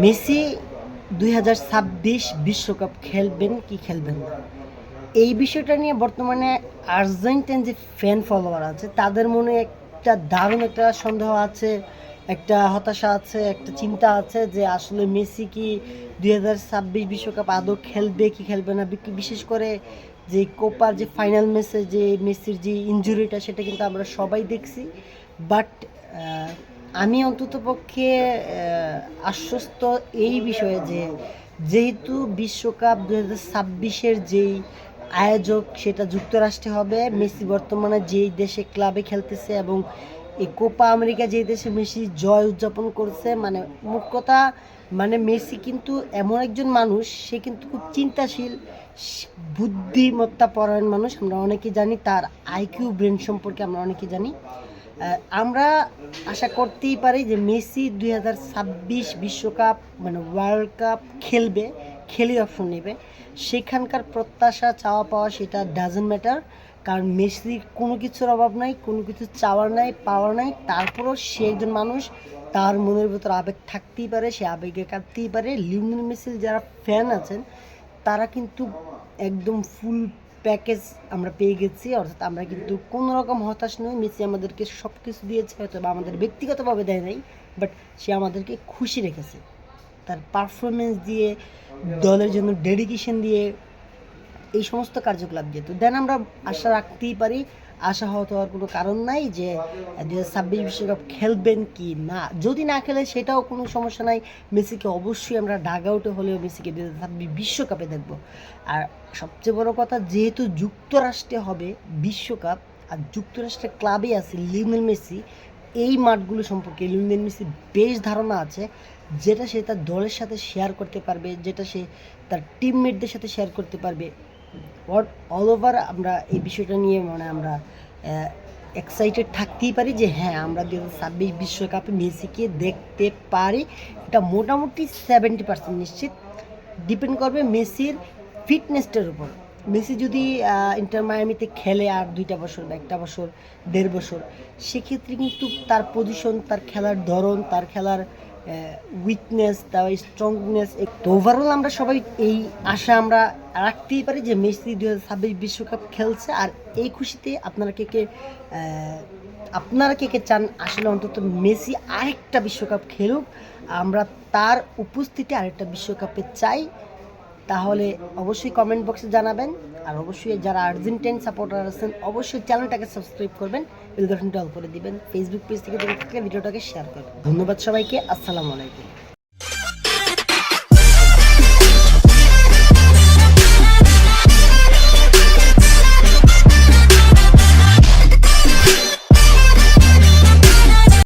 Messi 2026 বিশ্বকাপ খেলবেন কি খেলবেন না, এই বিষয়টা নিয়ে বর্তমানে আর্জেন্টাইন যে ফ্যান ফলোয়ার আছে তাদের মনে একটা দারুণ একটা সন্দেহ আছে, একটা হতাশা আছে, একটা চিন্তা আছে যে আসলে মেসি কি 2026 বিশ্বকাপ আদৌ খেলবে কি খেলবে না। বিশেষ করে যে কোপার যে ফাইনাল ম্যাচে যে মেসির যে ইনজুরিটা সেটা কিন্তু আমরা সবাই দেখছি। বাট আমি অন্ততপক্ষে আশ্বস্ত এই বিষয়ে যে যেহেতু বিশ্বকাপ 2026-এর যেই আয়োজক সেটা যুক্তরাষ্ট্রে হবে, মেসি বর্তমানে যেই দেশে ক্লাবে খেলতেছে এবং এই কোপা আমেরিকা যেই দেশে মেসি জয় উদযাপন করছে, মানে মোট কথা মানে মেসি কিন্তু এমন একজন মানুষ, সে কিন্তু খুব চিন্তাশীল, বুদ্ধিমত্তা পরায়ণ মানুষ। আমরা অনেকেই জানি তার আইকিউ ব্রেন সম্পর্কে, আমরা অনেকেই জানি। আমরা আশা করতেই পারি যে মেসি 2026 বিশ্বকাপ মানে ওয়ার্ল্ড কাপ খেলবে, খেলি অপশন নেবে। সেখানকার প্রত্যাশা চাওয়া পাওয়া সেটা ডাজেন্ট ম্যাটার, কারণ মেসির কোনো কিছুর অভাব নাই, কোনো কিছু চাওয়ার নাই, পাওয়ার নাই। তারপরও সে একজন মানুষ, তার মনের ভিতর আবেগ থাকতেই পারে, সে আবেগে কাঁদতেই পারে। লিওনেল মেসির যারা ফ্যান আছেন তারা কিন্তু একদম ফুল প্যাকেজ আমরা পেয়ে গেছি, অর্থাৎ আমরা কিন্তু কোনো রকম হতাশ নই। মেসি আমাদেরকে সব কিছু দিয়েছে, হয়তো বা আমাদের ব্যক্তিগতভাবে দেয় নাই, বাট সে আমাদেরকে খুশি রেখেছে তার পারফরমেন্স দিয়ে, দলের জন্য ডেডিকেশন দিয়ে, এই সমস্ত কার্যকলাপ দিয়ে। তো দেন আমরা আশা রাখতেই পারি, আশা হওয়ার কোনো কারণ নাই যে 2026 বিশ্বকাপ খেলবেন কি না। যদি না খেলে সেটাও কোনো সমস্যা নাই, মেসিকে অবশ্যই আমরা ডাগ আউটে হলেও মেসিকে 2026 বিশ্বকাপে দেখব। আর সবচেয়ে বড় কথা, যেহেতু যুক্তরাষ্ট্রে হবে বিশ্বকাপ আর যুক্তরাষ্ট্রের ক্লাবে আছে লিওনেল মেসি, এই মাঠগুলো সম্পর্কে লিওনেল মেসির বেশ ধারণা আছে, যেটা সে তার দলের সাথে শেয়ার করতে পারবে, যেটা সে তার টিমমেটদের সাথে শেয়ার করতে পারবে। অল ওভার আমরা এই বিষয়টা নিয়ে মানে আমরা এক্সাইটেড থাকতেই পারি যে হ্যাঁ, আমরা 2026 বিশ্বকাপে মেসিকে দেখতে পারি। এটা মোটামুটি 70% নিশ্চিত। ডিপেন্ড করবে মেসির ফিটনেসটার উপর। মেসি যদি ইন্টার মায়ামিতে খেলে আর 2টা বছর বা 1টা বছর, 1.5 বছর, সেক্ষেত্রে কিন্তু তার পজিশন, তার খেলার ধরন, তার খেলার উইকনেস, তার স্ট্রংনেস, তো ওভারঅল আমরা সবাই এই আশা আমরা রাখতেই পারি যে মেসি 2026 বিশ্বকাপ খেলছে। আর এই খুশিতে আপনারা কে কে চান আসলে অন্তত মেসি আরেকটা বিশ্বকাপ খেলুক, আমরা তার উপস্থিতি আরেকটা বিশ্বকাপে চাই। তাহলে অবশ্যই কমেন্ট বক্সে জানাবেন। আর অবশ্যই যারা আর্জেন্টাইন সাপোর্টার আছেন অবশ্যই চ্যানেলটাকে সাবস্ক্রাইব করবেন, বেল বাটনটা অল করে দিবেন। ফেসবুক পেজ থেকে দেখে থাকলে ভিডিওটাকে শেয়ার করবেন। ধন্যবাদ সবাইকে, আসসালামু আলাইকুম।